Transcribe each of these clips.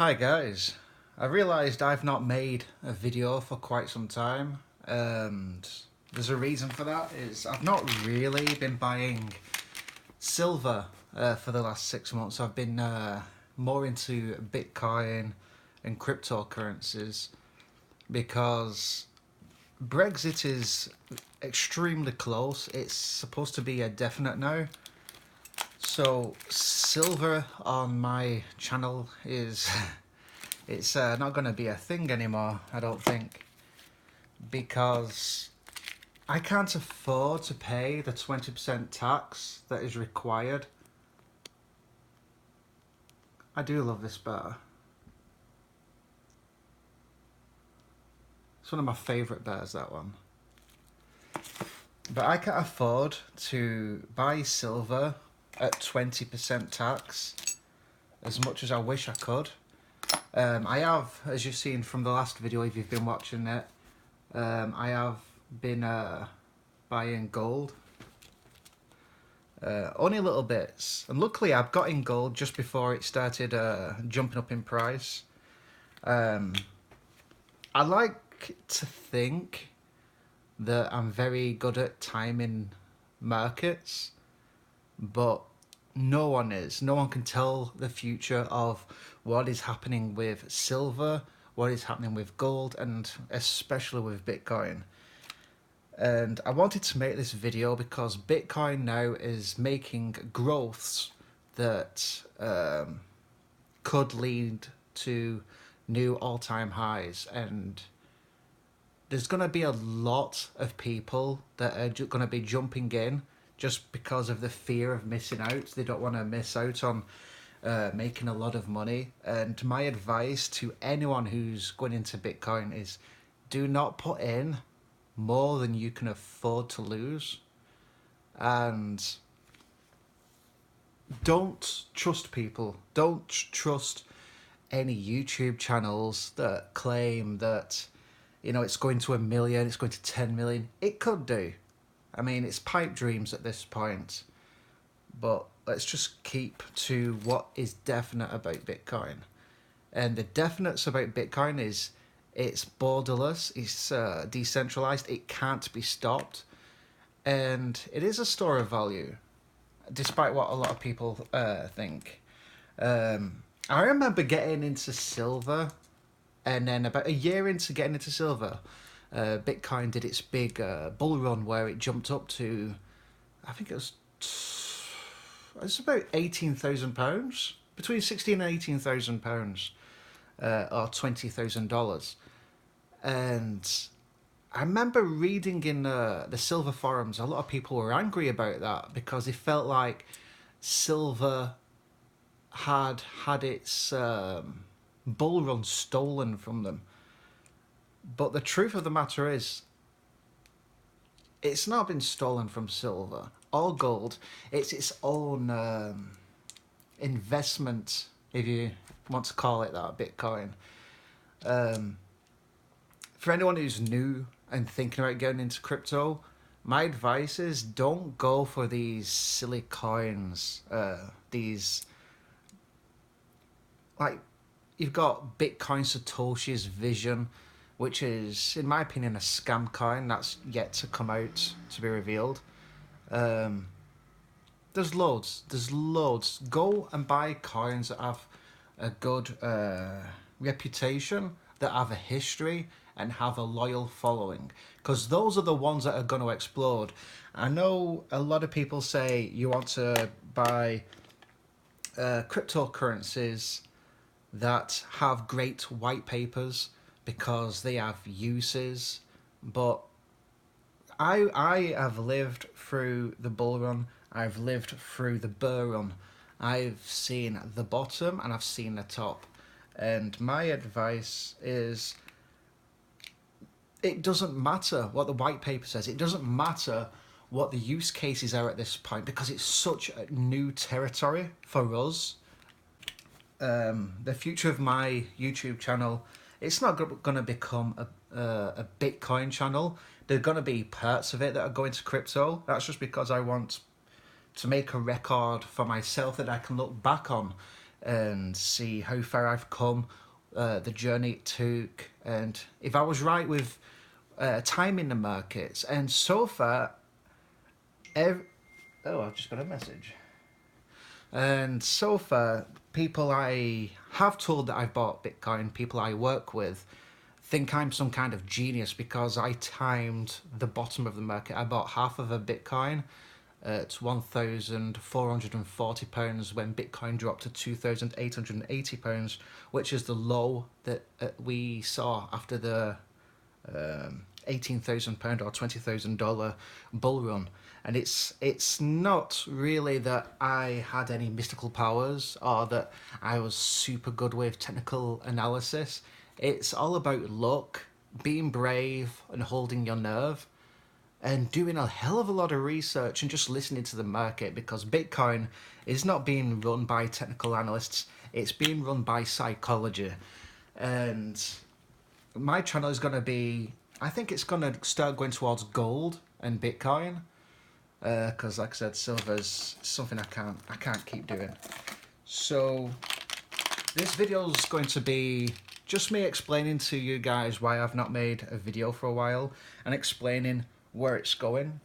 Hi guys, I realised I've not made a video for quite some time, and there's a reason for that. Is I've not really been buying silver for the last 6 months. I've been more into Bitcoin and cryptocurrencies because Brexit is extremely close. It's supposed to be a definite now. So silver on my channel is it's not going to be a thing anymore, I don't think, because I can't afford to pay the 20% tax that is required. I do love this bear. It's one of my favourite bears, that one. But I can't afford to buy silver at 20% tax as much as I wish I could. I have, as you've seen from the last video, if you've been watching it, I have been buying gold. Only little bits. And luckily I've got in gold just before it started jumping up in price. I like to think that I'm very good at timing markets, but no one is. No one can tell the future of what is happening with silver, what is happening with gold, and especially with Bitcoin. And I wanted to make this video because Bitcoin now is making growths that could lead to new all-time highs, and there's going to be a lot of people that are going to be jumping in just because of the fear of missing out. They don't want to miss out on making a lot of money. And my advice to anyone who's going into Bitcoin is do not put in more than you can afford to lose. And don't trust people. Don't trust any YouTube channels that claim that, you know, it's going to 1 million, it's going to 10 million. It could do. I mean, it's pipe dreams at this point. But let's just keep to what is definite about Bitcoin. And the definites about Bitcoin is it's borderless, it's decentralized, it can't be stopped, and it is a store of value, despite what a lot of people think. I remember getting into silver, and then about a year into getting into silver, Bitcoin did its big bull run where it jumped up to, I think it's about £18,000, between £16,000 and £18,000, or $20,000. And I remember reading in the silver forums, a lot of people were angry about that because they felt like silver had its bull run stolen from them. But the truth of the matter is, it's not been stolen from silver or gold. It's its own investment, if you want to call it that, Bitcoin. For anyone who's new and thinking about getting into crypto, my advice is don't go for these silly coins. These, like, you've got Bitcoin Satoshi's Vision, which is, in my opinion, a scam coin that's yet to come out to be revealed. There's loads. There's loads. Go and buy coins that have a good reputation, that have a history, and have a loyal following. Because those are the ones that are going to explode. I know a lot of people say you want to buy cryptocurrencies that have great white papers because they have uses, but I have lived through the bull run, I've lived through the bear run, I've seen the bottom and I've seen the top, and my advice is it doesn't matter what the white paper says, it doesn't matter what the use cases are at this point, because it's such a new territory for us. The future of my YouTube channel, it's not going to become a Bitcoin channel. There are going to be parts of it that are going to crypto. That's just because I want to make a record for myself that I can look back on and see how far I've come, the journey it took, and if I was right with timing the markets. And so far, oh, I've just got a message. And so far, people I have told that I've bought Bitcoin, people I work with, think I'm some kind of genius because I timed the bottom of the market. I bought half of a Bitcoin at £1,440 when Bitcoin dropped to £2,880, which is the low that we saw after the £18,000 or $20,000 bull run. And it's not really that I had any mystical powers or that I was super good with technical analysis. It's all about luck, being brave and holding your nerve, and doing a hell of a lot of research and just listening to the market, because Bitcoin is not being run by technical analysts, it's being run by psychology. And my channel is going to be, I think it's going to start going towards gold and Bitcoin, because like I said, silver's something I can't keep doing. So this video is going to be just me explaining to you guys why I've not made a video for a while and explaining where it's going.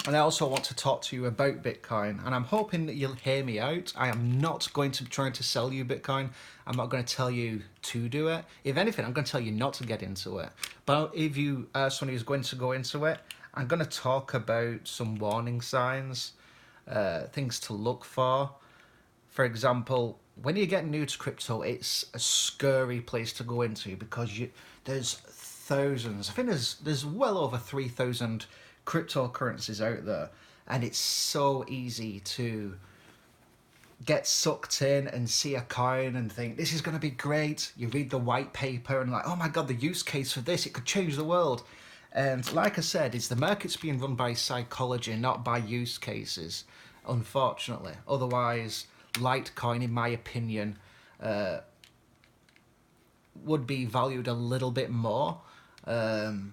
And I also want to talk to you about Bitcoin, and I'm hoping that you'll hear me out. I am not going to try to sell you Bitcoin. I'm not going to tell you to do it. If anything, I'm going to tell you not to get into it. But if you are someone who's going to go into it, I'm going to talk about some warning signs, things to look for. For example, when you get new to crypto, it's a scary place to go into because there's thousands. I think there's well over 3,000 cryptocurrencies out there, and it's so easy to get sucked in and see a coin and think this is going to be great. You read the white paper and like, oh my god, the use case for this, it could change the world. And like I said, the market's being run by psychology, not by use cases, unfortunately. Otherwise, Litecoin, in my opinion, would be valued a little bit more. And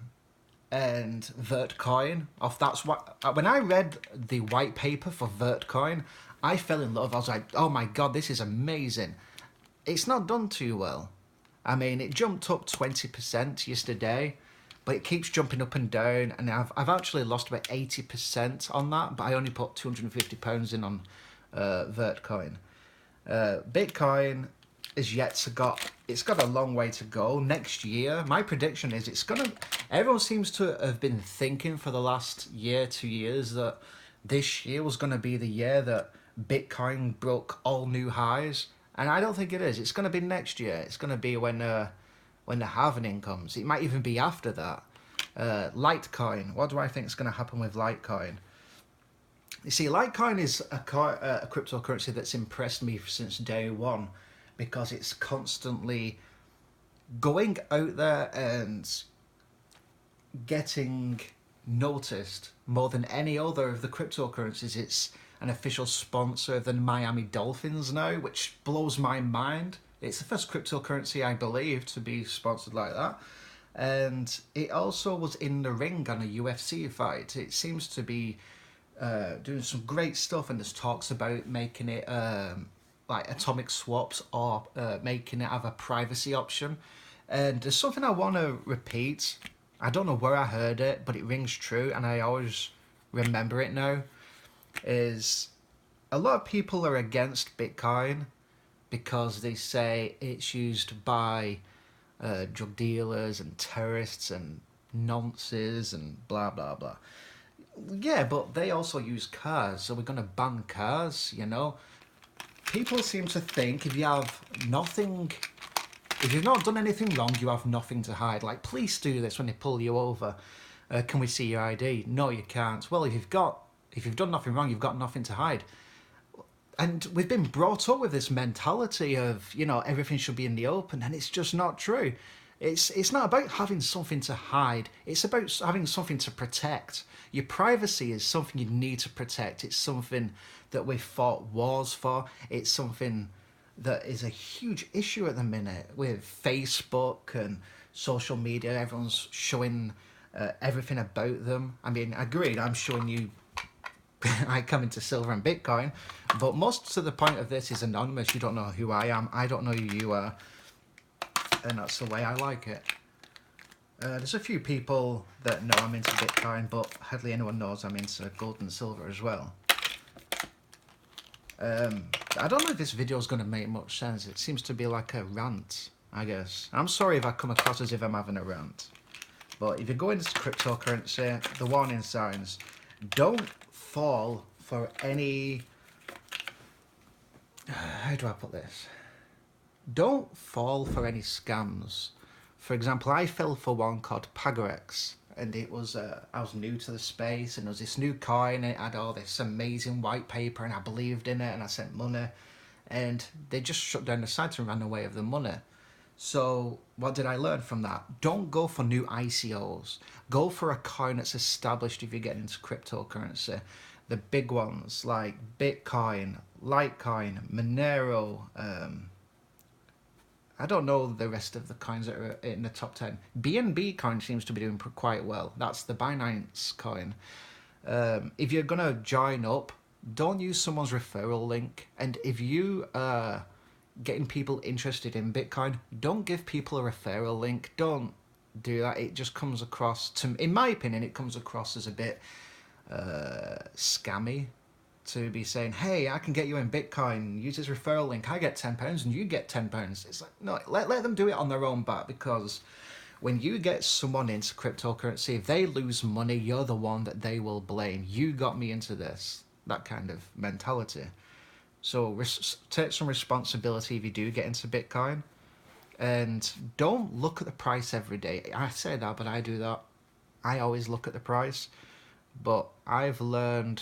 Vertcoin, that's what, when I read the white paper for Vertcoin, I fell in love. I was like, oh my god, this is amazing. It's not done too well. I mean, it jumped up 20% yesterday, but it keeps jumping up and down, and I've actually lost about 80% on that, but I only put £250 in on Vertcoin. Bitcoin is yet to it's got a long way to go. Next year, my prediction is everyone seems to have been thinking for the last year, 2 years, that this year was going to be the year that Bitcoin broke all new highs, and I don't think it is. It's going to be next year. It's going to be when the halvening comes. It might even be after that. Litecoin. What do I think is going to happen with Litecoin? You see, Litecoin is a cryptocurrency that's impressed me since day one, because it's constantly going out there and getting noticed more than any other of the cryptocurrencies. It's an official sponsor of the Miami Dolphins now, which blows my mind. It's the first cryptocurrency, I believe, to be sponsored like that. And it also was in the ring on a UFC fight. It seems to be doing some great stuff, and there's talks about making it like atomic swaps, or making it have a privacy option. And there's something I want to repeat. I don't know where I heard it, but it rings true, and I always remember it now. Is a lot of people are against Bitcoin because they say it's used by drug dealers and terrorists and nonces and blah blah blah. Yeah, but they also use cars, so we're going to ban cars, you know? People seem to think if you've not done anything wrong, you have nothing to hide. Like, police do this when they pull you over. Can we see your ID? No, you can't. Well, if you've done nothing wrong, you've got nothing to hide. And we've been brought up with this mentality of, everything should be in the open, and it's just not true. It's not about having something to hide. It's about having something to protect. Your privacy is something you need to protect. It's something that we've fought wars for. It's something that is a huge issue at the minute with Facebook and social media. Everyone's showing everything about them. I mean, agreed, I'm showing you I come into silver and Bitcoin, but most to the point of this is anonymous. You don't know who I am. I don't know who you are. And that's the way I like it. There's a few people that know I'm into Bitcoin, but hardly anyone knows I'm into gold and silver as well. I don't know if this video is going to make much sense. It seems to be like a rant, I guess. I'm sorry if I come across as if I'm having a rant. But if you go into cryptocurrency, the warning signs, don't fall for any... How do I put this? Don't fall for any scams. For example, I fell for one called Pagarex, and it was I was new to the space, and there was this new coin, and it had all this amazing white paper, and I believed in it, and I sent money, and they just shut down the site and ran away with the money. So what did I learn from that? Don't go for new ICOs. Go for a coin that's established if you get into cryptocurrency. The big ones like Bitcoin, Litecoin, Monero, I don't know the rest of the coins that are in the top 10. BNB coin seems to be doing quite well. That's the Binance coin. If you're going to join up, don't use someone's referral link. And if you are getting people interested in Bitcoin, don't give people a referral link. Don't do that. It just comes across, in my opinion, it comes across as a bit scammy. To be saying, hey, I can get you in Bitcoin, use this referral link, I get £10 and you get £10. It's like, no, let them do it on their own back, because when you get someone into cryptocurrency, if they lose money, you're the one that they will blame. You got me into this, that kind of mentality. So take some responsibility if you do get into Bitcoin, and don't look at the price every day. I say that, but I do that. I always look at the price, but I've learned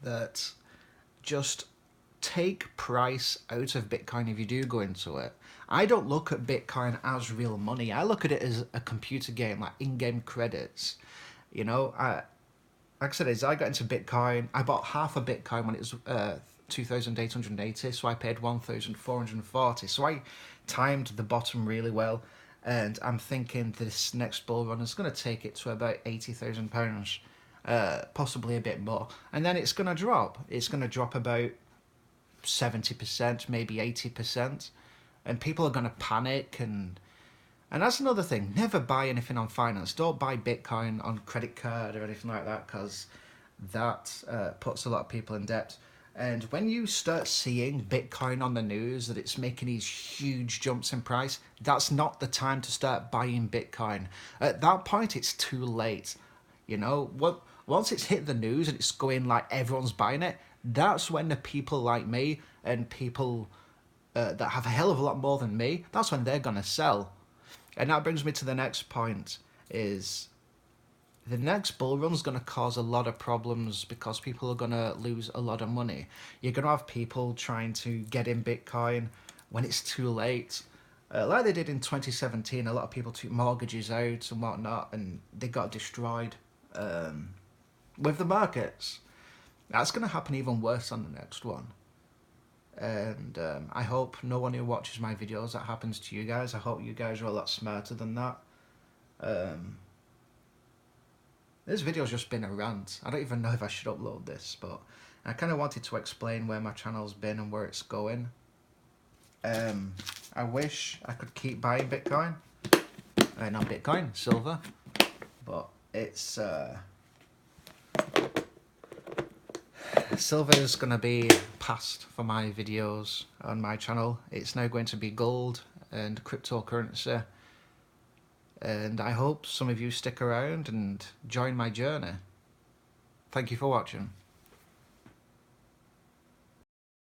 that just take price out of Bitcoin if you do go into it. I don't look at Bitcoin as real money. I look at it as a computer game, like in-game credits. You know, like I said, as I got into Bitcoin, I bought half a Bitcoin when it was 2,880, so I paid 1,440. So I timed the bottom really well, and I'm thinking this next bull run is going to take it to about £80,000. Possibly a bit more, and then it's going to drop. It's going to drop about 70%, maybe 80%, and people are going to panic. And that's another thing. Never buy anything on finance. Don't buy Bitcoin on credit card or anything like that, because that puts a lot of people in debt. And when you start seeing Bitcoin on the news, that it's making these huge jumps in price, that's not the time to start buying Bitcoin. At that point, it's too late. You know, once it's hit the news and it's going like everyone's buying it, that's when the people like me and people that have a hell of a lot more than me, that's when they're going to sell. And that brings me to the next point, is the next bull run's going to cause a lot of problems because people are going to lose a lot of money. You're going to have people trying to get in Bitcoin when it's too late. Like they did in 2017, a lot of people took mortgages out and whatnot, and they got destroyed. With the markets, that's going to happen even worse on the next one. And I hope no one who watches my videos, that happens to you guys. I hope you guys are a lot smarter than that. This video's just been a rant. I don't even know if I should upload this, but I kind of wanted to explain where my channel's been and where it's going. I wish I could keep buying Bitcoin. Not Bitcoin, silver. But it's... silver is going to be past for my videos on my channel. It's now going to be gold and cryptocurrency. And I hope some of you stick around and join my journey. Thank you for watching.